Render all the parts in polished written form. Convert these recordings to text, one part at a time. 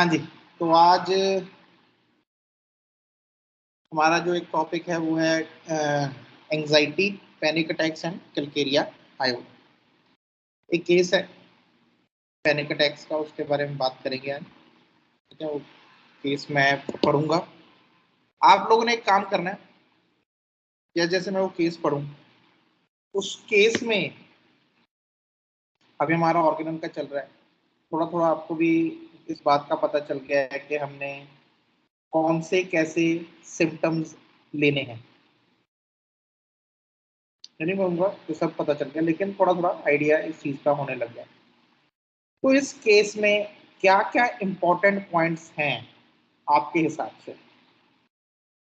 जी, तो आज हमारा जो एक टॉपिक है वो है anxiety, panic attacks and Calcarea आयो। एक केस है पैनिक अटैक्स का, उसके बारे में बात करेंगे आज। ठीक है, वो केस मैं पढ़ूंगा। आप लोगों ने एक काम करना है, या जैसे मैं वो केस पढ़ूं, उस केस में अभी हमारा ऑर्गेनम का चल रहा है, थोड़ा थोड़ा आपको भी इस बात का पता चल गया है कि हमने कौन से कैसे सिम्टम्स लेने हैं। नहीं कहूँगा तो सब पता चल गया, लेकिन थोड़ा थोड़ा आइडिया इस चीज का होने लग गया। तो इस केस में क्या क्या इंपॉर्टेंट पॉइंट्स हैं आपके हिसाब से,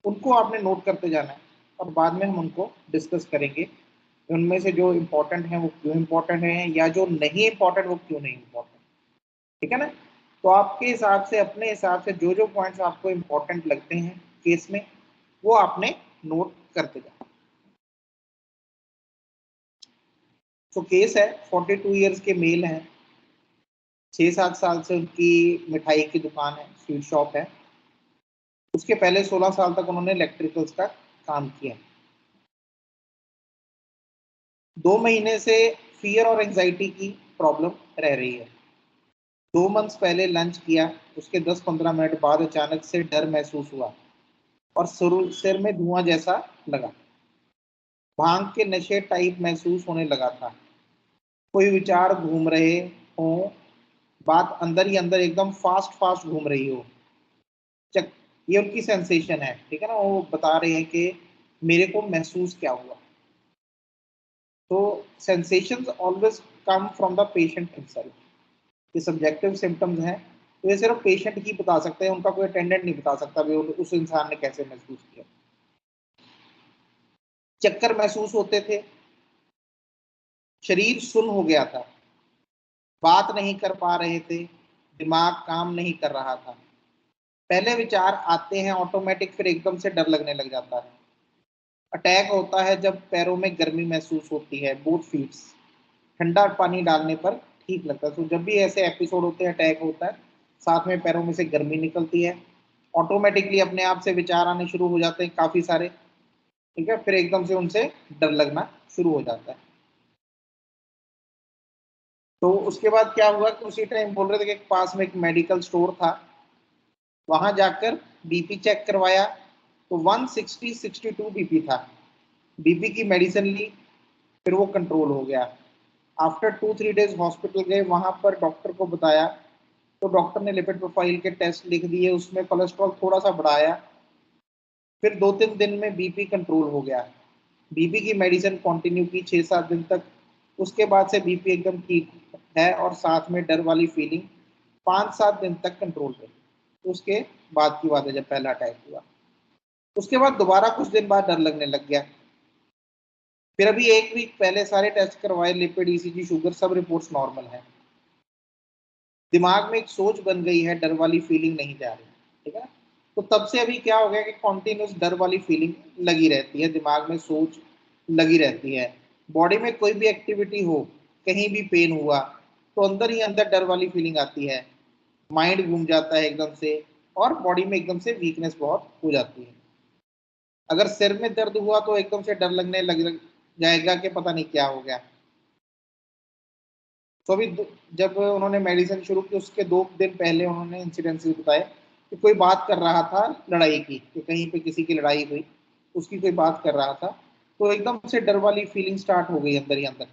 उनको आपने नोट करते जाना है और बाद में हम उनको डिस्कस करेंगे। उनमें से जो इंपॉर्टेंट हैं वो क्यों इंपॉर्टेंट हैं, या जो नहीं इंपॉर्टेंट वो क्यों नहीं इंपॉर्टेंट। ठीक है ना। तो आपके हिसाब से, अपने हिसाब से जो जो पॉइंट्स आपको इंपॉर्टेंट लगते हैं केस में, वो आपने नोट करते जाना। तो केस है, 42 ईयर्स के मेल हैं, 6-7 साल से उनकी मिठाई की दुकान है, स्वीट शॉप है। उसके पहले 16 साल तक उन्होंने इलेक्ट्रिकल्स का काम किया। 2 महीने से फियर और एंजाइटी की प्रॉब्लम रह रही है। 2 मंथ्स पहले लंच किया, उसके 10-15 मिनट बाद अचानक से डर महसूस हुआ और सिर में धुआं जैसा लगा। भांग के नशे टाइप महसूस होने लगा था। कोई विचार घूम रहे हो, बात अंदर ही अंदर एकदम फास्ट फास्ट घूम रही हो। चक, ये उनकी सेंसेशन है। ठीक है ना, वो बता रहे हैं कि मेरे को महसूस क्या हुआ। तो sensations always come from the patient himself. ये सब्जेक्टिव सिम्टम्स हैं, तो ये सिर्फ पेशेंट ही बता सकते हैं, उनका कोई अटेंडेंट नहीं बता सकता भी उस इंसान ने कैसे महसूस किया। चक्कर महसूस होते थे, शरीर सुन्न हो गया था, बात नहीं कर पा रहे थे, दिमाग काम नहीं कर रहा था। पहले विचार आते हैं ऑटोमेटिक, फिर एकदम से डर लगने लग जाता है। अटैक होता है जब पैरों में गर्मी महसूस होती है, बोथ फीट्स। ठंडा पानी डालने पर ठीक लगता है। तो जब भी ऐसे एपिसोड होते हैं, अटैक होता है, साथ में पैरों में से गर्मी निकलती है, ऑटोमेटिकली अपने आप से विचार आने शुरू हो जाते हैं काफी सारे। ठीक है, फिर एकदम से उनसे डर लगना शुरू हो जाता है। तो उसके बाद क्या हुआ कि उसी टाइम बोल रहे थे कि पास में एक मेडिकल स्टोर था, वहां जाकर बीपी चेक करवाया, तो 160/62 बीपी था। बीपी की मेडिसिन ली, फिर वो कंट्रोल हो गया। आफ्टर 2-3 डेज हॉस्पिटल गए, वहां पर डॉक्टर को बताया, तो डॉक्टर ने लिपिड प्रोफाइल के टेस्ट लिख दिए, उसमें कोलेस्ट्रॉल थोड़ा सा बढ़ाया। फिर 2-3 दिन में बीपी कंट्रोल हो गया। बीपी की मेडिसिन कंटिन्यू की 6-7 दिन तक। उसके बाद से बीपी एकदम ठीक है, और साथ में डर वाली फीलिंग 5-7 दिन तक कंट्रोल रही। उसके बाद की बात है जब पहला अटैक हुआ। उसके बाद दोबारा कुछ दिन बाद डर लगने लग गया। फिर अभी 1 वीक पहले सारे टेस्ट करवाए, लिपिड, ईसीजी, शुगर, सब रिपोर्ट्स नॉर्मल है। दिमाग में एक सोच बन गई है, डर वाली फीलिंग नहीं जा रही। ठीक है, तो तब से अभी क्या हो गया कि कॉन्टिन्यूस डर वाली फीलिंग लगी रहती है, दिमाग में सोच लगी रहती है। बॉडी में कोई भी एक्टिविटी हो, कहीं भी पेन हुआ, तो अंदर ही अंदर डर वाली फीलिंग आती है। माइंड घूम जाता है एकदम से, और बॉडी में एकदम से वीकनेस बहुत हो जाती है। अगर सिर में दर्द हुआ तो एकदम से डर लगने लग जाएगा कि पता नहीं क्या हो गया। तो अभी जब उन्होंने मेडिसिन शुरू की, उसके 2 दिन पहले उन्होंने इंसिडेंसेस बताए कि कोई बात कर रहा था लड़ाई की, कि कहीं पे किसी की लड़ाई हुई, उसकी कोई बात कर रहा था, तो एकदम से डर वाली फीलिंग स्टार्ट हो गई अंदर ही अंदर।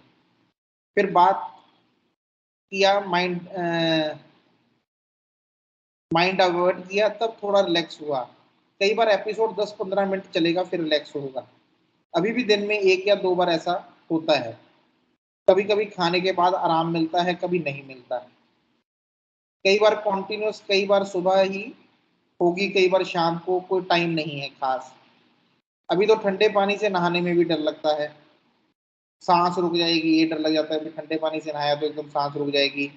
फिर बात किया, माइंड अवॉइड किया, तब थोड़ा रिलैक्स हुआ। कई बार एपिसोड 10-15 मिनट चलेगा, फिर रिलैक्स होगा। अभी भी दिन में 1 या 2 बार ऐसा होता है। कभी कभी खाने के बाद आराम मिलता है, कभी नहीं मिलता है। कई बार कॉन्टिन्यूस, कई बार सुबह ही होगी, कई बार शाम को, कोई टाइम नहीं है खास। अभी तो ठंडे पानी से नहाने में भी डर लगता है, सांस रुक जाएगी, ये डर लग जाता है कि ठंडे पानी से नहाया तो एकदम सांस रुक जाएगी।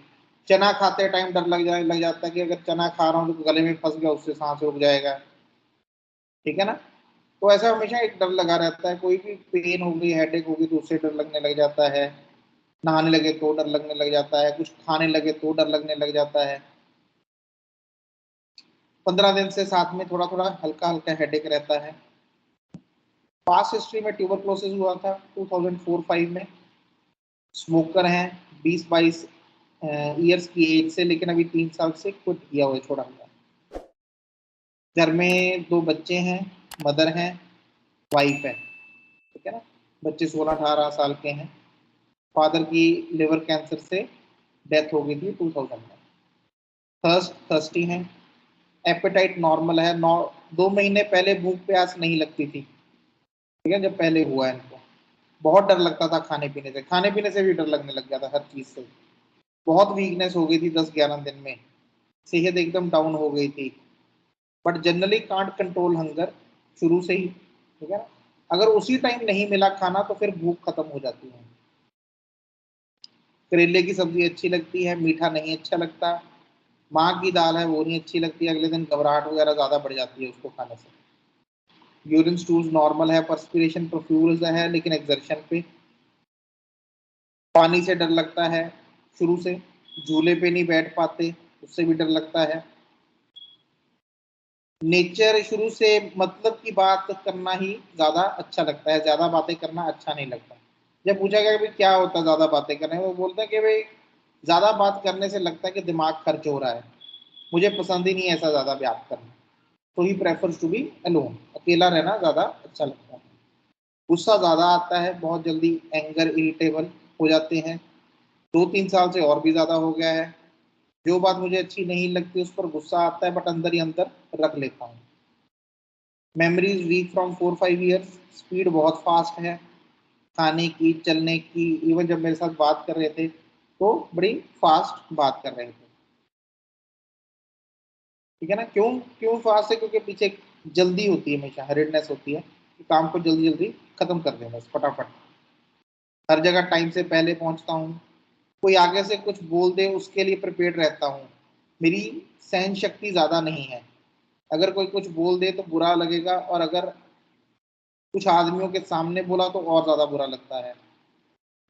चना खाते टाइम डर लग जाता है कि अगर चना खा रहा हूँ तो गले में फंस गया, उससे सांस रुक जाएगा। ठीक है ना। तो ऐसा हमेशा एक डर लगा रहता है, कोई भी पेन हो गई, हेडेक होगी, तो उससे डर लगने लग जाता है। नहाने लगे तो डर लगने लग जाता है, कुछ खाने लगे तो डर लगने लग जाता है। 15 दिन से साथ में थोड़ा थोड़ा हल्का हल्का हेडेक रहता है। पास्ट हिस्ट्री में ट्यूबरक्लोसिस हुआ था 2004-5 में। स्मोकर हैं 20-22 ईयर्स की एज से, लेकिन अभी 3 साल से क्विट किया हुआ, छोड़ा हुआ। घर में 2 बच्चे हैं, मदर हैं, वाइफ है, ठीक है ना। बच्चे 16-18 साल के हैं। फादर की लिवर कैंसर से डेथ हो गई थी 2000 में। थर्स्टी हैं, एपेटाइट नॉर्मल है। 2 महीने पहले भूख प्यास नहीं लगती थी, ठीक है, जब पहले हुआ है इनको। बहुत डर लगता था खाने पीने से भी डर लगने लग गया था, हर चीज से। बहुत वीकनेस हो गई थी 10-11 दिन में, सेहत एकदम डाउन हो गई थी। But generally can't control hunger शुरू से ही, ठीक है ना। अगर उसी टाइम नहीं मिला खाना तो फिर भूख खत्म हो जाती है। करेले की सब्जी अच्छी लगती है, मीठा नहीं अच्छा लगता। माँ की दाल है वो नहीं अच्छी लगती, अगले दिन घबराहट वगैरह ज्यादा बढ़ जाती है उसको खाने से। यूरिन स्टूल्स नॉर्मल है, पर्सपिरेशन प्रोफ्यूज है, लेकिन एक्सर्शन पे। पानी से डर लगता है शुरू से, झूले पे नहीं बैठ पाते, उससे भी डर लगता है। नेचर शुरू से मतलब की बात करना ही ज्यादा अच्छा लगता है, ज्यादा बातें करना अच्छा नहीं लगता। जब पूछा गया कि भाई क्या होता है ज्यादा बातें करने, वो बोलते हैं कि भाई ज्यादा बात करने से लगता है कि दिमाग खर्च हो रहा है, मुझे पसंद ही नहीं है ऐसा ज्यादा बात करना, तो he prefers to be alone, अकेला रहना ज्यादा अच्छा लगता है। गुस्सा ज्यादा आता है, बहुत जल्दी एंगर इरिटेबल हो जाते हैं। 2-3 साल से और भी ज्यादा हो गया है। जो बात मुझे अच्छी नहीं लगती उस पर गुस्सा आता है, बट अंदर ही अंदर रख लेता हूँ। Memories weak from 4-5 years, speed बहुत फास्ट है खाने की, चलने की। इवन जब मेरे साथ बात कर रहे थे तो बड़ी फास्ट बात कर रहे थे, ठीक है ना। क्यों क्यों फास्ट है? क्योंकि पीछे जल्दी होती है, हमेशा हरिडनेस होती है कि काम को जल्दी जल्दी खत्म कर दें बस फटाफट। हर जगह टाइम से पहले पहुंचता हूँ। कोई आगे से कुछ बोल दे उसके लिए प्रिपेयर रहता हूँ। मेरी सहन शक्ति ज्यादा नहीं है, अगर कोई कुछ बोल दे तो बुरा लगेगा, और अगर कुछ आदमियों के सामने बोला तो और ज्यादा बुरा लगता है।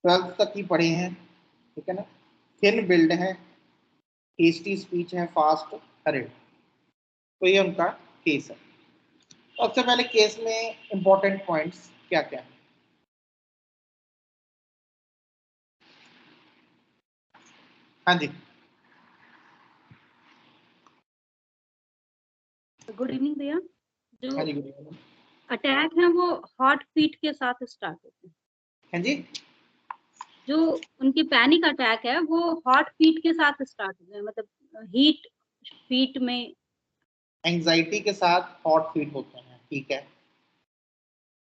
12th तक ही पढ़े हैं, ठीक है ना। थिन बिल्ड है, टेस्टी स्पीच है, फास्ट हरिड। तो ये उनका केस है। तो सबसे पहले केस में इंपॉर्टेंट पॉइंट्स क्या क्या है? हाँ जी। गुड इवनिंग भैया। जो हाँ जी, good evening। अटैक है वो हार्ट बीट के साथ स्टार्ट होते हैं। हाँ जी। जो उनकी पैनिक अटैक है वो हार्ट बीट के साथ स्टार्ट होते हैं, मतलब हीट बीट में। एंजाइटी के साथ हॉट फीट होते हैं, ठीक है,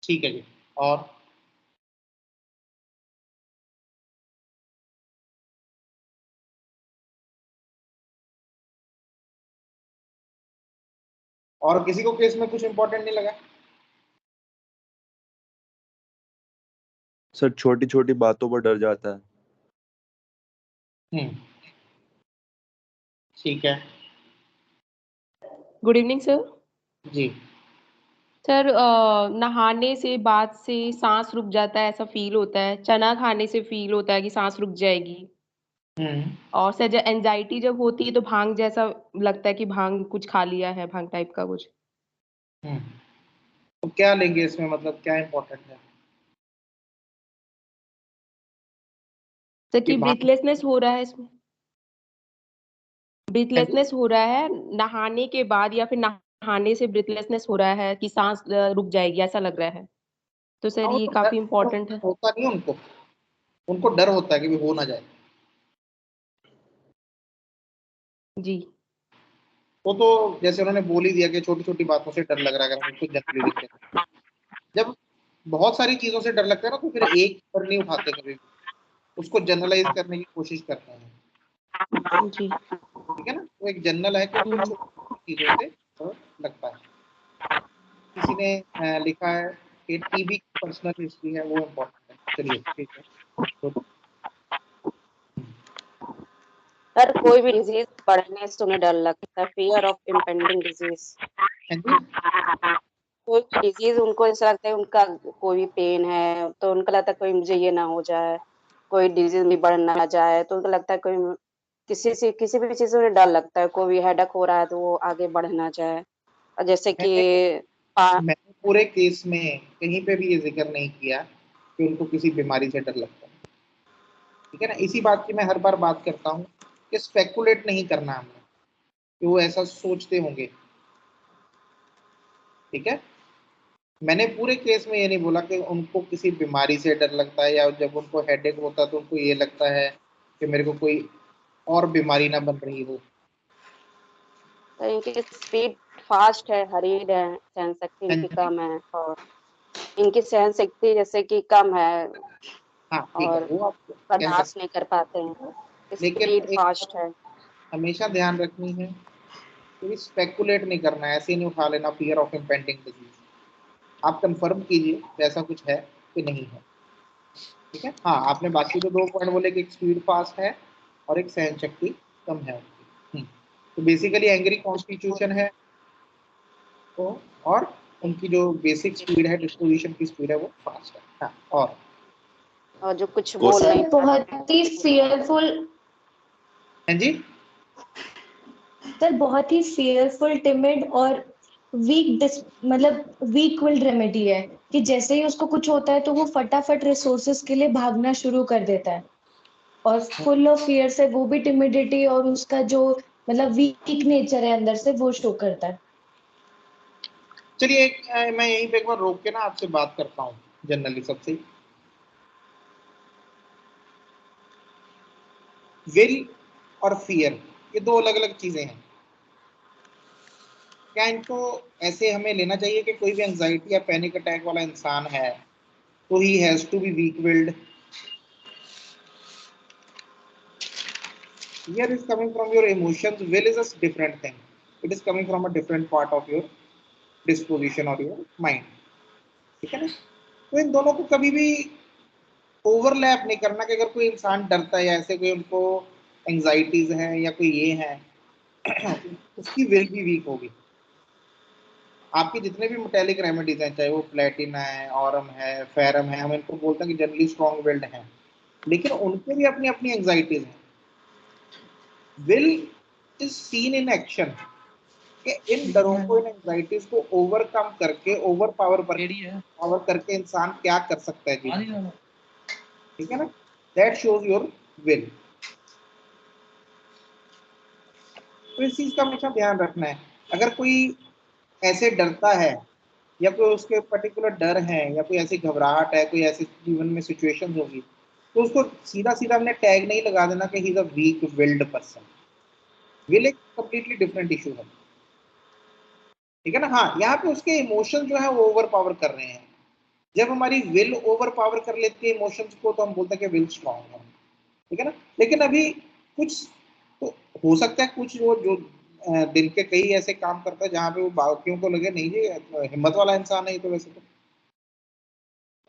ठीक है जी। और किसी को केस में कुछ इंपॉर्टेंट नहीं लगा? सर छोटी छोटी बातों पर डर जाता है। ठीक है गुड इवनिंग सर। जी। सर नहाने से बाद से सांस रुक जाता है, ऐसा फील होता है। चना खाने से फील होता है कि सांस रुक जाएगी। और सर जब एंजाइटी जब होती है तो भांग जैसा लगता है कि भांग कुछ खा लिया है, भांग टाइप का कुछ। तो क्या लेंगे इसमें, मतलब क्या इंपॉर्टेंट है? सर कि कि भांग ब्रीथलेसनेस हो रहा है इसमें, ब्रीथलेसनेस हो रहा है नहाने के बाद, या फिर नहाने से ब्रीथलेसनेस हो रहा है कि सांस रुक जाएगी ऐसा लग रहा है। तो सर वो ये तो काफी डर इम्पोर्टेंट है। होता नहीं उनको, उनको डर होता है कि भी हो ना जाए। जी। वो तो जैसे उन्होंने बोल ही दिया कि छोटी छोटी बातों से डर लग रहा है, अगर हम उसको जनरली देखें। जब बहुत सारी चीजों से डर लगता है ना, तो फिर एक डर नहीं उठाते कभी भी, उसको जनरलाइज करने की कोशिश करते हैं, जी। ठीक है ना। वो एक जनरल है कि उनको छोटी चीजों से डर लगता है। किसी ने लिखा है कि टीबी की पर्सनल हिस्ट्री है, वो इम्पोर्टेंट है। चलिए ठीक है। तो सर कोई भी डिजीज बढ़ने से उन्हें डर लगता है, फियर ऑफ इम्पेंडिंग डिजीज। हाँ जी। कोई भी डिजीज उनको ऐसा लगता है, उनका कोई भी पेन है तो उनको लगता है कोई मुझे ये ना हो जाए, कोई डिजीज भी बढ़ ना जाए तो उनको लगता है कोई किसी भी चीज में डर लगता है, कोई भी हेडेक हो रहा है तो वो आगे बढ़ ना जाए। और जैसे कि मैंने पूरे केस में कहीं पे भी ये जिक्र नहीं किया कि उनको किसी बीमारी से डर लगता है, ठीक है ना। इसी बात की मैं हर बार बात करता हूँ कि स्पेकुलेट नहीं करना हमने कि वो ऐसा सोचते होंगे, ठीक है। मैंने पूरे केस में ये नहीं बोला कि उनको किसी बीमारी से डर लगता है, या जब उनको हेडेक होता है तो उनको ये लगता है कि मेरे को कोई और बीमारी ना बन रही हो। तो इनकी स्पीड फास्ट है, हरीड है, सहन शक्ति इनकी कम है, और इनकी सहन शक्ति जैसे कि कम है हाँ ठीक है, और वो आप कह बर्दाश्त सकते नहीं कर पाते हैं। हैं, लेकिन स्पीड एक फास्ट है। हमेशा ध्यान रखनी है कि स्पेकुलेट नहीं करना है, ऐसे नहीं उठा लेना फियर ऑफ इम्पेंडिंग डिजीज। आप कंफर्म कीजिए कि ऐसा कुछ है कि नहीं है, ठीक है। हाँ, आपने बाकी तो 2 पॉइंट बोले कि एक स्पीड फास्ट है और एक सहन शक्ति कम है उनकी। तो बेसिकली एंग्री कॉन्स्टिट्यूशन है तो, और उनकी जो बेसिक स्पीड है, डिस्पोजिशन की स्पीड है, वो फास्ट है। हाँ, और जो कुछ को बोल नहीं सर बहुत ही फियरफुल, हाँ जी। सर बहुत ही फियरफुल, टिमिड और वीक मतलब वीक विल्ड रेमेडी है कि जैसे ही उसको कुछ होता है तो वो फटाफट रिसोर्सेज के लिए भागना शुरू कर देता है, और फुल ऑफ फियर से वो भी टिमिडिटी और उसका जो मतलब वीक नेचर है अंदर से वो शो करता है। चलिए मैं यहीं पे एक बार रोक के ना आपसे बात करता हूँ जनरली सबसे। विल और फियर ये दो अलग अलग चीजें हैं। क्या इनको ऐसे हमें लेना चाहिए कि कोई भी एंजाइटी या पैनिक अटैक वाला इंसान है तो he has to be weak willed? Fear is coming from your emotions. Will is a different thing. It is coming from a different part of your disposition or your mind. ठीक है ना। तो इन दोनों को कभी भी ओवरलैप नहीं करना कि अगर कोई इंसान डरता है या ऐसे कोई उनको एंजाइटीज हैं या कोई ये है उसकी विल भी वीक होगी। आपकी जितने भी मेटेलिक रेमेडीज हैं, चाहे वो प्लेटिना है, ऑरम है, फेरम है, हम इनको बोलते हैं कि जनरली स्ट्रॉन्ग विल्ड हैं, लेकिन उनके भी अपनी अपनी एंजाइटीज हैं। Will is seen in action कि इन डरों को, इन एंजाइटीज को ओवरकम करके, पावर करके इंसान क्या कर सकता है जीवन में, ठीक है ना। That shows your will. तो इस चीज का हमेशा ध्यान रखना है। अगर कोई ऐसे डरता है या कोई उसके पर्टिकुलर डर है या कोई ऐसी घबराहट है, कोई ऐसी जीवन में सिचुएशन होगी, तो उसको सीधा सीधा हमने टैग नहीं लगा देना कि he is a weak willed person. Will एक कंप्लीटली डिफरेंट इशू है, ठीक है ना। हाँ, यहाँ पे उसके इमोशन जो है वो ओवर पावर कर रहे हैं। जब हमारी विल ओवर पावर कर लेती है इमोशंस को तो हम बोलते हैं कि विल स्ट्रॉन्ग है, ठीक है ना। लेकिन अभी कुछ तो हो सकता है, कुछ वो जो दिन के कई ऐसे काम करता है जहां पे वो बाकियों को लगे नहीं जी हिम्मत वाला इंसान है ये तो। वैसे तो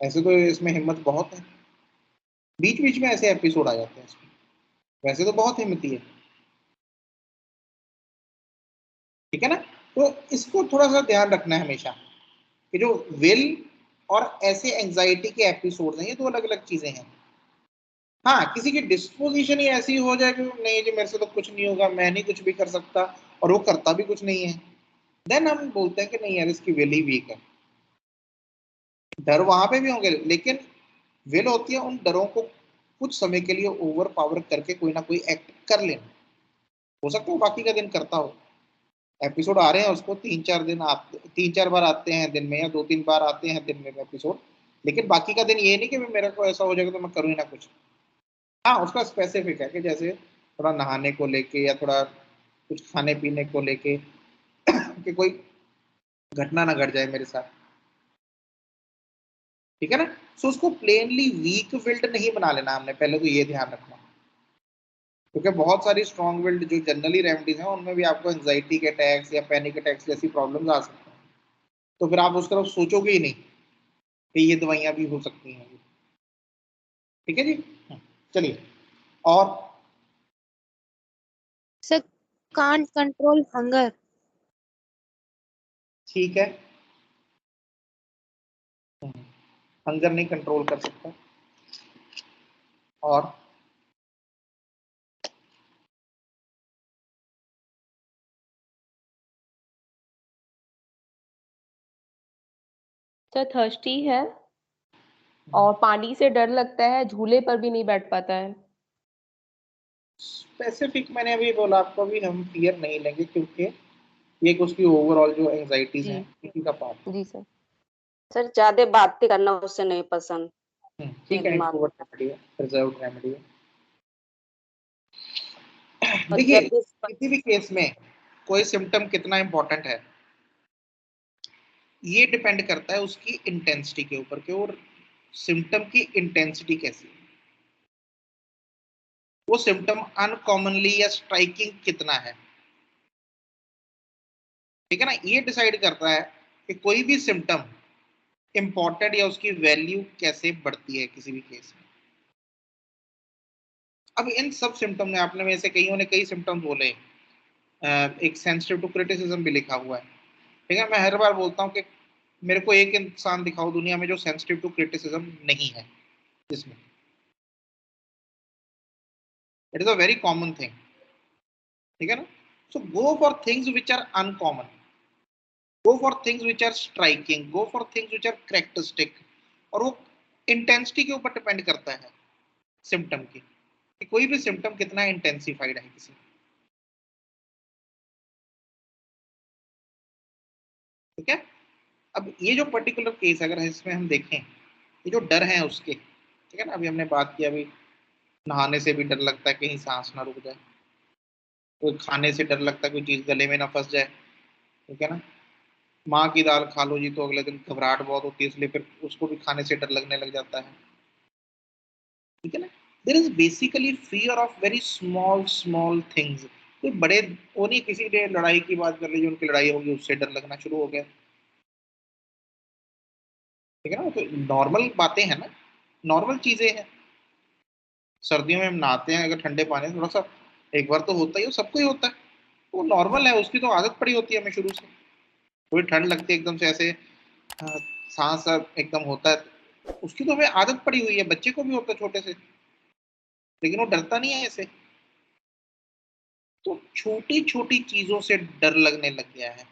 ऐसे तो इसमें हिम्मत बहुत है, बीच बीच में ऐसे एपिसोड आ जाते हैं इसमें, वैसे तो बहुत हिम्मती है, ठीक है ना। तो इसको थोड़ा सा ध्यान रखना है हमेशा कि जो विल और ऐसे एंजाइटी के एपिसोड हैं ये दो अलग अलग चीजें हैं। हाँ, किसी की डिस्पोजिशन ही ऐसी हो जाए कि नहीं जी मेरे से तो कुछ नहीं होगा, मैं नहीं कुछ भी कर सकता, और वो करता भी कुछ नहीं है, देन हम बोलते हैं कि नहीं यार इसकी विल ही वीक है। डर वहां पे भी होंगे लेकिन विल होती है उन डरों को कुछ समय के लिए ओवर पावर करके कोई ना कोई एक्ट कर लेना। हो सकता है बाकी का दिन करता हो, एपिसोड आ रहे हैं उसको 3-4 दिन आते, 3-4 बार आते हैं दिन में, या 2-3 बार आते हैं दिन में एपिसोड, लेकिन बाकी का दिन ये नहीं कि मेरे को ऐसा हो जाएगा तो मैं करूँ ही ना कुछ। हाँ, उसका स्पेसिफिक है कि जैसे थोड़ा नहाने को लेके या थोड़ा कुछ खाने पीने को लेके कि कोई घटना ना घट जाए मेरे साथ, ठीक है ना। सो उसको प्लेनली वीक विल्ड नहीं बना लेना हमने, पहले तो ये ध्यान रखना, क्योंकि बहुत सारी स्ट्रॉन्ग विल्ड जो जनरली रेमेडीज हैं उनमें भी आपको एंजाइटी के अटैक्स या पैनिक अटैक्स जैसी प्रॉब्लम्स आ सकती हैं, तो फिर आप उस तरफ सोचोगे ही नहीं कि ये दवाइयां भी हो सकती हैं, ठीक है जी। चलिए, और Sir, can't control hunger. ठीक है, हंगर नहीं कंट्रोल कर सकता, और सर थर्स्टी है और पानी से डर लगता है, झूले पर भी नहीं बैठ पाता है। स्पेसिफिक मैंने अभी बोला आपको, अभी हम फियर नहीं लेंगे क्योंकि ये एक उसकी ओवरऑल जो एंजाइटीज जी। हैं इसी का पार्ट है। जी सर। सर ज्यादा बातें करना उससे नहीं पसंद। ठीक है, दिमाग इंट्रोवर्ट रेमेडी है, रिजर्व्ड रेमेडी है। और देखिए जब भी किसी भी केस में कोई सिम्टम कितना इंपॉर्टेंट है ये डिपेंड करता है उसकी इंटेंसिटी के ऊपर कि और सिम्टम की इंटेंसिटी कैसी है, वो सिम्टम अनकॉमनली या स्ट्राइकिंग कितना है, ठीक है ना। ये डिसाइड करता है कि कोई भी सिम्टम इंपॉर्टेंट या उसकी वैल्यू कैसे बढ़ती है किसी भी केस में। अब इन सब सिम्टम में आपने में से कईयों ने कई सिम्टम बोले, एक सेंसिटिव टू क्रिटिसिज्म भी लिखा हुआ है, ठीक है। मैं हर बार बोलता हूँ कि मेरे को एक इंसान दिखाओ दुनिया में जो सेंसिटिव टू क्रिटिसिज्म नहीं है, जिसमें it is a very common thing, ठीक है ना। So go for things which are uncommon, go for things which are striking, go for things which are characteristic. और वो इंटेंसिटी के ऊपर डिपेंड करता है सिम्टम की, कि कोई भी सिम्टम कितना इंटेंसिफाइड है किसी में, ठीक है। अब ये जो पर्टिकुलर केस अगर इसमें हम देखें, ये जो डर है उसके, ठीक है ना, अभी हमने बात की, अभी नहाने से भी डर लगता है कहीं सांस ना रुक जाए, कोई खाने से डर लगता है कोई चीज गले में ना फंस जाए, ठीक है ना। माँ की दाल खा लो जी तो अगले दिन घबराहट बहुत होती है, इसलिए फिर उसको भी खाने से डर लगने लग जाता है, ठीक है ना। There is basically fear of very small small things. कोई बड़े वो नहीं, किसी ने लड़ाई की बात कर ली, जो उनकी लड़ाई होगी उससे डर लगना शुरू हो गया, ठीक है ना। तो नॉर्मल बातें हैं ना, नॉर्मल चीजें हैं। सर्दियों में हम नहाते हैं अगर ठंडे पानी से, थोड़ा सा एक बार तो होता ही है, सबको ही होता है, वो नॉर्मल है, उसकी तो आदत पड़ी होती है हमें शुरू से। थोड़ी ठंड लगती है एकदम से ऐसे, हाँ, सांस एकदम होता है, उसकी तो हमें आदत पड़ी हुई है, बच्चे को भी होता है छोटे से, लेकिन वो डरता नहीं है ऐसे। तो छोटी छोटी चीजों से डर लगने लग गया है,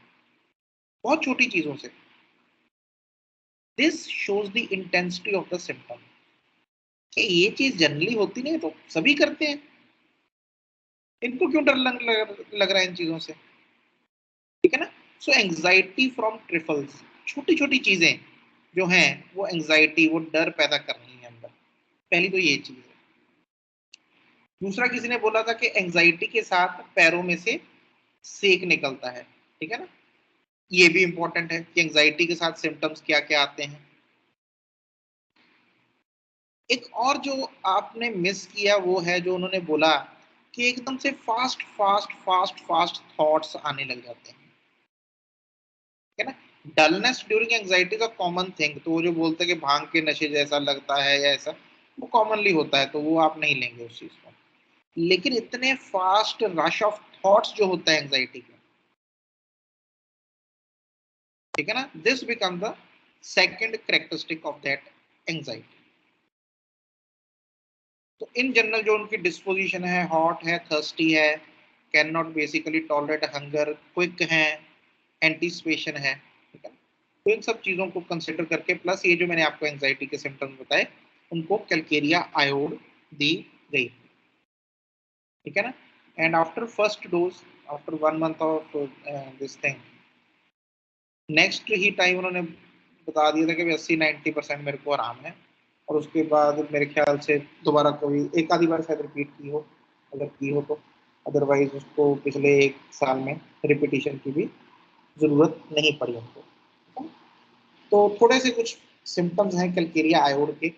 बहुत छोटी चीजों से। This shows the intensity of the symptom, कि ये चीज जनरली होती नहीं है तो सभी करते हैं, इनको क्यों डर लग रहा है इन चीजों से, ठीक है ना। सो एंजाइटी फ्रॉम ट्रिफल्स, छोटी छोटी चीजें जो हैं वो एंजाइटी, वो डर पैदा कर रही है अंदर, पहली तो ये चीज है। दूसरा किसी ने बोला था कि एंजाइटी के साथ पैरों में से सेक निकलता है, ठीक है ना। ये भी इंपॉर्टेंट है कि एंजाइटी के साथ सिम्टम्स क्या क्या आते हैं। एक और जो आपने मिस किया वो है जो उन्होंने बोला कि एकदम से fast fast fast fast thoughts आने लग जाते हैं, है ना। डलनेस ड्यूरिंग एंजाइटी का कॉमन थिंग, तो वो जो बोलते हैं कि भांग के नशे जैसा लगता है या ऐसा, वो कॉमनली होता है, तो वो आप नहीं लेंगे उस चीज को। लेकिन इतने फास्ट रश ऑफ थॉट्स जो होता है एंजाइटी का, ठीक है ना, this become the second characteristic of that anxiety. तो इन जनरल जो उनकी डिस्पोजिशन है, हॉट है, थर्स्टी है, can not basically tolerate hunger, quick है, एंटीसिपेशन है, ठीक है। तो इन सब चीजों को कंसिडर करके प्लस ये जो मैंने आपको एंजाइटी के सिम्टम्स बताए उनको कैलकेरिया आयोड दी गई, ठीक है ना। And after first dose, after 1 month of this thing, next he time उन्होंने बता दिया था कि 80-90% मेरे को आराम है, और उसके बाद मेरे ख्याल से दोबारा कोई एक आधी बार शायद रिपीट की हो, अगर की हो तो, अदरवाइज उसको पिछले 1 साल में रिपीटिशन की भी जरूरत नहीं पड़ी उनको। तो थोड़े से कुछ सिम्टम्स हैं कैलकेरिया आयोड के,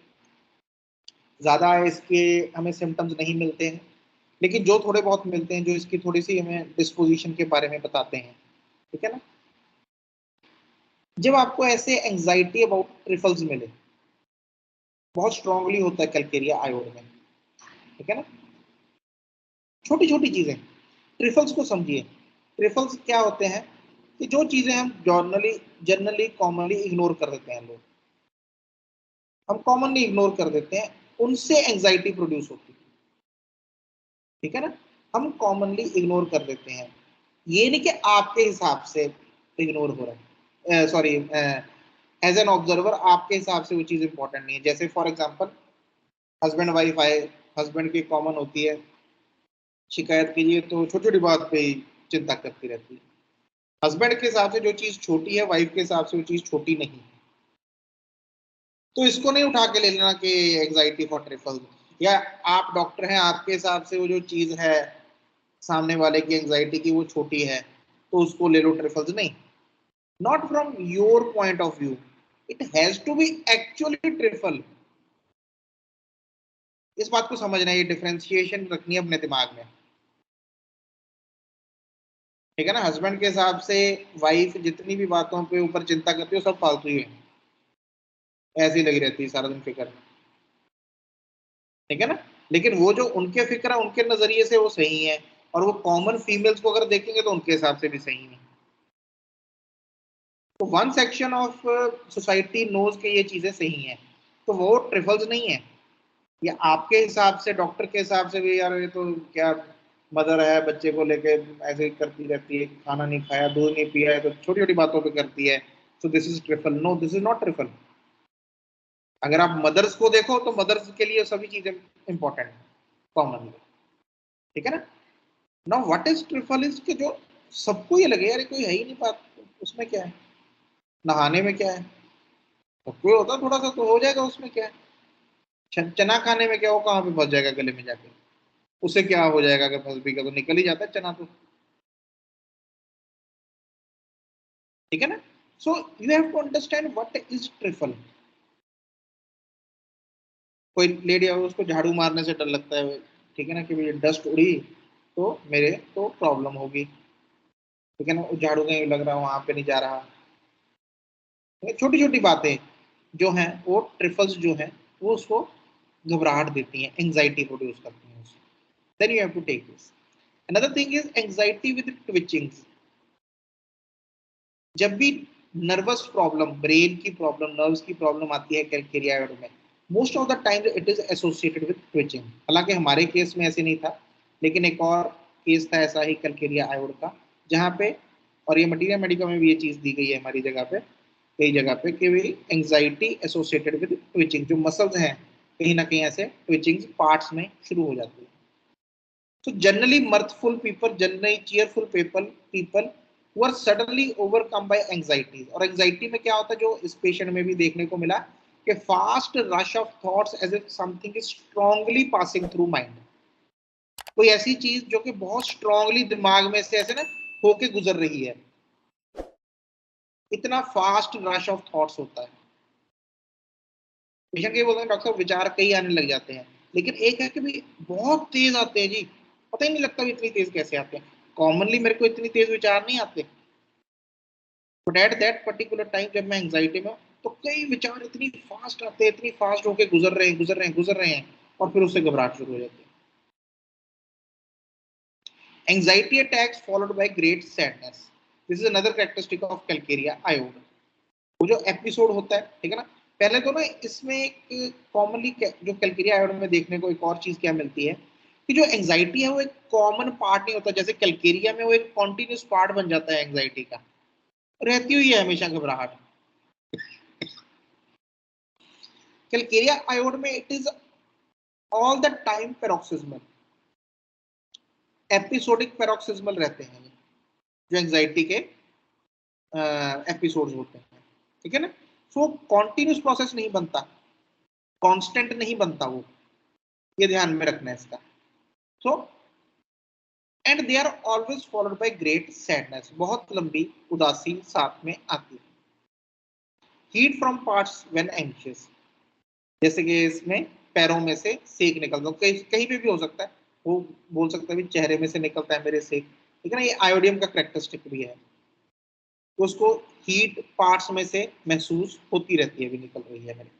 ज़्यादा इसके हमें सिम्टम्स नहीं मिलते हैं, लेकिन जो थोड़े बहुत मिलते हैं जो इसकी थोड़ी सी हमें डिस्पोजिशन के बारे में बताते हैं, ठीक है ना। जब आपको ऐसे एंजाइटी अबाउट ट्रिफल्स मिले, बहुत स्ट्रांगली होता है कैलकेरिया आयोड में, ठीक है ना। छोटी छोटी चीजें, ट्रिफल्स को समझिए। ट्रिफल्स क्या होते हैं कि जो चीजें हम जनरली कॉमनली इग्नोर कर देते हैं, लोग हम कॉमनली इग्नोर कर देते हैं, उनसे एंजाइटी प्रोड्यूस होती है, ठीक है ना। हम कॉमनली इग्नोर कर देते हैं, ये नहीं कि आपके हिसाब से इग्नोर हो रहा है, सॉरी एज एन ऑब्जर्वर आपके हिसाब से वो चीज इंपॉर्टेंट नहीं है। जैसे फॉर एग्जांपल हस्बैंड वाइफ आए, हस्बैंड की कॉमन होती है शिकायत के लिए तो छोटी छोटी बात पे ही चिंता करती रहती है। हस्बैंड के हिसाब से जो चीज छोटी है वाइफ के हिसाब से वो चीज छोटी नहीं है। तो इसको नहीं उठा के ले लेना कि एंजाइटी फॉर ट्रिफल्स, या आप डॉक्टर हैं आपके हिसाब से वो जो चीज है सामने वाले की एंजाइटी की वो छोटी है तो उसको ले लो ट्रिफल्स, नहीं। Not from your point of view, it has to be actually trifle. इस बात को समझना है, ये डिफरेंशिएशन रखनी है अपने दिमाग में, ठीक है ना। हस्बैंड के हिसाब से वाइफ जितनी भी बातों पे ऊपर चिंता करती है सब फालतू ही है, ऐसी लगी रहती है सारा दिन फिक्र, ठीक है ना। लेकिन वो जो उनके फिक्र है उनके नजरिए से वो सही है, और वो कॉमन फीमेल्स को अगर देखेंगे तो उनके हिसाब से भी सही है। तो one section of society knows के ये चीजें सही हैं, तो वो ट्रिफल्स नहीं है। या आपके हिसाब से डॉक्टर के हिसाब से भी यार ये तो क्या मदर है बच्चे को लेके ऐसे ही करती रहती है, खाना नहीं खाया दूध नहीं पिया है तो छोटी छोटी बातों पे करती है, so this is trifle. No, this is not trifle. अगर आप मदर्स को देखो तो मदर्स के लिए सभी चीजें इंपॉर्टेंट कॉमनली, ठीक है ना। Now what is trifle is कि जो सबको ये लगे यार कोई है ही नहीं बात, उसमें क्या है, नहाने में क्या है, सबको होता थोड़ा सा तो हो जाएगा, उसमें क्या है। चना खाने में क्या हो, कहाँ पे फंस जाएगा गले में जाके, उसे क्या हो जाएगा, अगर फंस भी गया तो निकल ही जाता है चना तो, ठीक है ना। So you have to understand what is trifle. कोई लेडी है उसको झाड़ू मारने से डर लगता है, ठीक है ना, कि भाई डस्ट उड़ी तो मेरे तो प्रॉब्लम होगी, ठीक है ना, झाड़ू कहीं लग रहा वहां पे नहीं जा रहा। छोटी छोटी बातें जो हैं वो ट्रिफल्स जो हैं वो उसको घबराहट देती हैं, एंजाइटी प्रोड्यूस करती हैं। Then you have to take this. Another thing is anxiety with twitchings. जब भी नर्वस प्रॉब्लम, ब्रेन की प्रॉब्लम, नर्व्स की प्रॉब्लम आती है कैलकेरिया में, most of the time it is associated with twitching. हालांकि हमारे केस में ऐसे नहीं था, लेकिन एक और केस था ऐसा ही कैलकेरिया आयोड का, जहाँ पे, और ये मटीरियल मेडिका में भी ये चीज दी गई है हमारी जगह पे, कई जगह पे, कि भाई एंजाइटी एसोसिएटेड विद ट्विचिंग, जो मसल्स हैं कहीं ना कहीं ऐसे ट्विचिंग पार्ट्स में शुरू हो जाती है। So generally mirthful people, generally cheerful people who are suddenly overcome by anxieties। और anxiety में क्या होता है जो इस पेशेंट में भी देखने को मिला कि fast rush of thoughts as if something is strongly passing through mind। कोई ऐसी चीज जो कि बहुत स्ट्रांगली दिमाग में से ऐसे ना होके गुजर रही है, इतना फास्ट रश ऑफ थॉट्स होता है। पेशेंट ये बोलते हैं डॉक्टर साहब विचार कई आने लग जाते हैं, लेकिन एक है कि भाई बहुत तेज आते हैं जी, पता ही नहीं लगता इतनी तेज कैसे आते हैं। कॉमनली मेरे को इतनी तेज विचार नहीं आते, but at that particular time जब मैं एंजाइटी में तो कई विचार इतनी फास्ट आते हैं, इतनी फास्ट होके गुजर रहे हैं और फिर उससे घबराहट शुरू हो जाती है। Anxiety attacks followed by great sadness, this is another characteristic of calcarea iod. वो जो एपिसोड होता है, ठीक है ना, पहले तो ना इसमें एक कॉमनली जो कैलकेरिया आयोड में देखने को एक और चीज क्या मिलती है कि जो एंजाइटी है वो एक कॉमन पार्ट नहीं होता, जैसे कैलकेरिया में वो एक कॉन्टिन्यूस पार्ट बन जाता है एंजाइटी का, रहती हुई है हमेशा घबराहट। कैलकेरिया आयोड में it is all the time paroxysmal, episodic paroxysmal रहते हैं जो एंजाइटी के एपिसोड्स होते हैं, ठीक है ना। सो कॉन्टिन्यूस प्रोसेस नहीं बनता, कांस्टेंट नहीं बनता वो, ये ध्यान में रखना है इसका। So and they are always followed by great sadness, बहुत लंबी उदासी साथ में आती है। Heat from parts when anxious, जैसे कि इसमें पैरों में से सेक निकलता है, कहीं पे भी हो सकता है, वो बोल सकता है चेहरे में से निकलता है मेरे सेक, ठीक है ना, ये आयोडियम का कैरेक्टरिस्टिक भी है, तो उसको हीट पार्ट्स में से महसूस होती रहती है, भी निकल रही है मेरे।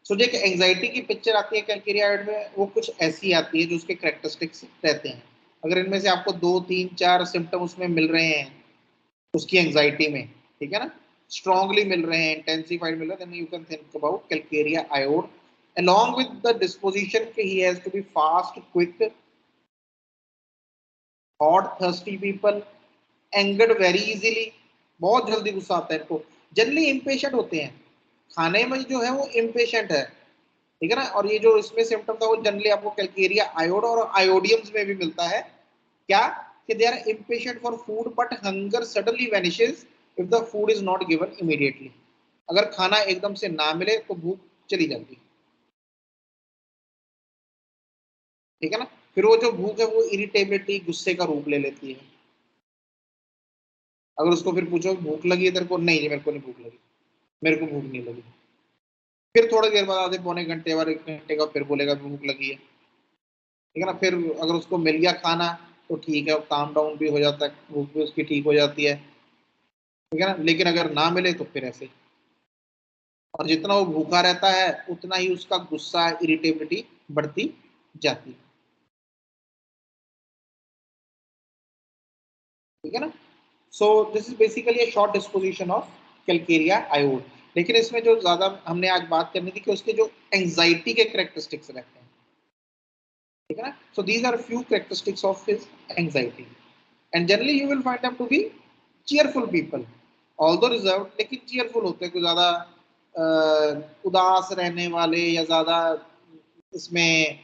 सो जो एंजाइटी की पिक्चर आती है कैलकेरिया आयोड में, वो कुछ ऐसी आती है जो उसके कैरेक्टरिस्टिक्स रहते हैं। अगर इनमें से आपको 2, 3, 4 सिम्टम उसमें मिल रहे हैं उसकी एंजाइटी में, ठीक है ना, स्ट्रांगली मिल रहे हैं, इंटेंसिफाइड मिल रहे हैं, then you can think about calcarea iod along with the disposition he has to be fast, quick, hot, thirsty people, angered very easily, बहुत जल्दी गुस्सा आता है इनको, जनरली इम्पेशेंट होते हैं, खाने में जो है वो इम्पेशेंट है, ठीक है ना। और ये जो इसमें सिम्टम था वो जनरली आपको कैलकेरिया आयोड और आयोडियम्स में भी मिलता है, क्या कि they are impatient for food but hunger suddenly vanishes if the food is not given immediately. अगर खाना एकदम से ना मिले तो भूख चली जाती है, ठीक है ना। फिर वो जो भूख है वो इरिटेबिलिटी, गुस्से का रूप ले लेती है। अगर उसको फिर पूछो भूख लगी है तेरे को, नहीं मेरे को नहीं भूख लगी, मेरे को भूख नहीं लगी। फिर थोड़ी देर बाद, आधे पौने घंटे बाद, 1 घंटे का, फिर बोलेगा भूख लगी है, ठीक है ना। फिर अगर उसको मिल गया खाना तो ठीक है, काम डाउन भी हो जाता है, भूख भी उसकी ठीक हो जाती है, ठीक है ना। लेकिन अगर ना मिले तो फिर ऐसे, और जितना वो भूखा रहता है उतना ही उसका गुस्सा, इरिटेबिलिटी बढ़ती जाती है, ठीक है ना। So this is basically a short disposition of calcarea iod. लेकिन इसमें जो ज्यादा हमने आज बात करनी थी कि उसके जो एंजाइटी के कैरेक्टरिस्टिक्स रहते हैं, ठीक है ना। So these are few characteristics of his anxiety and generally you will find them to be cheerful people, although reserved, लेकिन cheerful होते हैं, कोई ज्यादा उदास रहने वाले या ज्यादा इसमें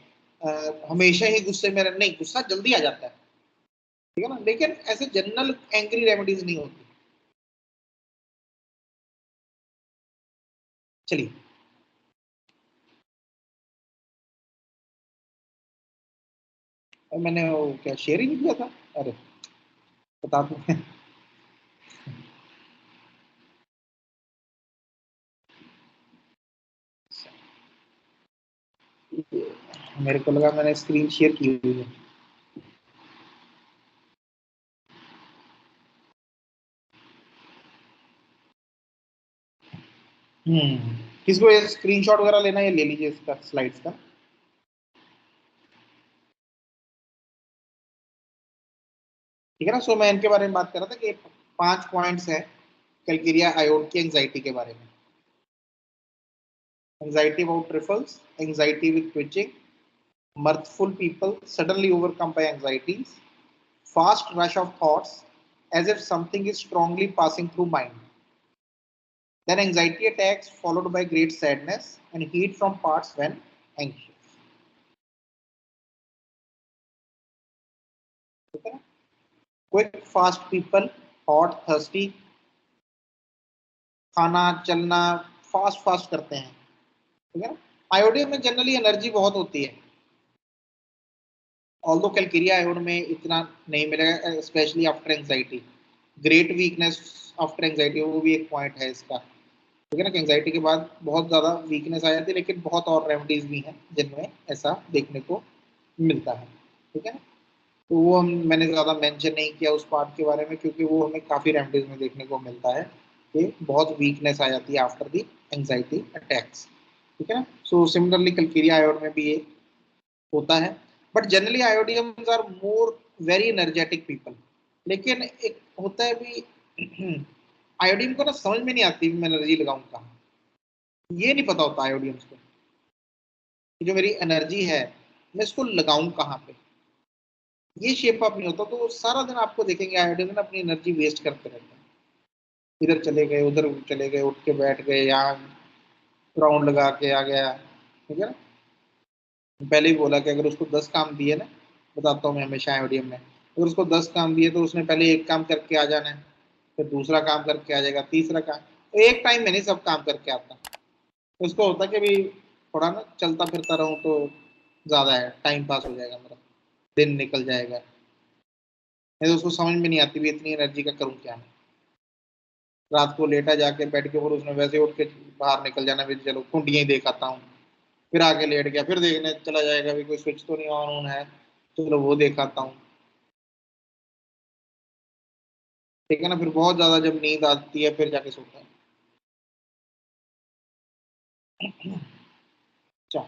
हमेशा ही गुस्से में नहीं, गुस्सा जल्दी आ जाता है, ठीक है ना, लेकिन ऐसे जनरल एंग्री रेमेडीज नहीं होती। चलिए मैंने वो क्या शेयर ही नहीं किया था, अरे बता दूं मेरे को लगा मैंने स्क्रीन शेयर की हुई है। किसको ये स्क्रीनशॉट वगैरह लेना है, ले लीजिए इसका, स्लाइड्स का, ठीक है ना। सो मैं इनके बारे में बात कर रहा था कि 5 पॉइंट्स है कैलकेरिया आयोड की एंजाइटी के बारे में। Anxiety about trifles, anxiety with twitching, mirthful people suddenly overcome by anxieties, fast rush of thoughts as if something is strongly passing through mind, then anxiety attacks followed by great sadness and heat from parts when anxious, okay? Quick fast people, hot thirsty, खाना चलना fast fast करते हैं, ठीक है ना। Iodine में generally energy बहुत होती है, ऑल्दो कैलकेरिया आयोड में इतना नहीं मिलेगा, specially after anxiety. Great weakness after anxiety, वो भी एक पॉइंट है इसका, ठीक है ना, कि एंजाइटी के बाद बहुत ज़्यादा वीकनेस आ जाती है, लेकिन बहुत और रेमेडीज भी हैं जिनमें ऐसा देखने को मिलता है, ठीक है ना। तो वो मैंने ज़्यादा मेंशन नहीं किया उस पार्ट के बारे में, क्योंकि वो हमें काफ़ी रेमेडीज में देखने को मिलता है कि बहुत वीकनेस आ जाती है आफ्टर दी एंजाइटी अटैक्स, ठीक है ना। सो सिमिलरली कैलकेरिया आयोड में भी ये होता है, but generally iodiums are more very energetic people. लेकिन एक होता है भी आयोडीन को ना समझ में नहीं आती मैं एनर्जी लगाऊं कहाँ, ये नहीं पता होता आयोडियम्स को कि जो मेरी एनर्जी है मैं इसको लगाऊं कहाँ पे, ये शेप अप नहीं होता। तो सारा दिन आपको देखेंगे आयोडीन अपनी एनर्जी वेस्ट करते रहते हैं, इधर चले गए उधर चले गए, उठ के बैठ गए, यहाँ राउंड लगा के आ गया, ठीक है ना। पहले ही बोला कि अगर उसको 10 काम दिए ना, बताता हूँ मैं हमेशा आयोडियम में, अगर उसको 10 काम दिए तो उसने पहले एक काम करके आ जाना है, फिर दूसरा काम करके आ जाएगा, तीसरा काम, तो एक टाइम में नहीं सब काम करके आता। तो उसको होता कि भाई थोड़ा ना चलता फिरता रहूँ तो ज़्यादा है, टाइम पास हो जाएगा मेरा, दिन निकल जाएगा, नहीं तो उसको समझ में नहीं आती भी इतनी एनर्जी का करूँ क्या मैं। रात को लेटा जाके बेड के ऊपर उसने वैसे उठ के बाहर निकल जाना, भी चलो कुंडियाँ ही देख आता हूँ, फिर आके लेट गया, फिर देखने चला जाएगा भी कोई स्विच तो नहीं ऑन है, चलो वो देखाता हूँ, ठीक है ना। फिर बहुत ज्यादा जब नींद आती है फिर जाके सोता है। अच्छा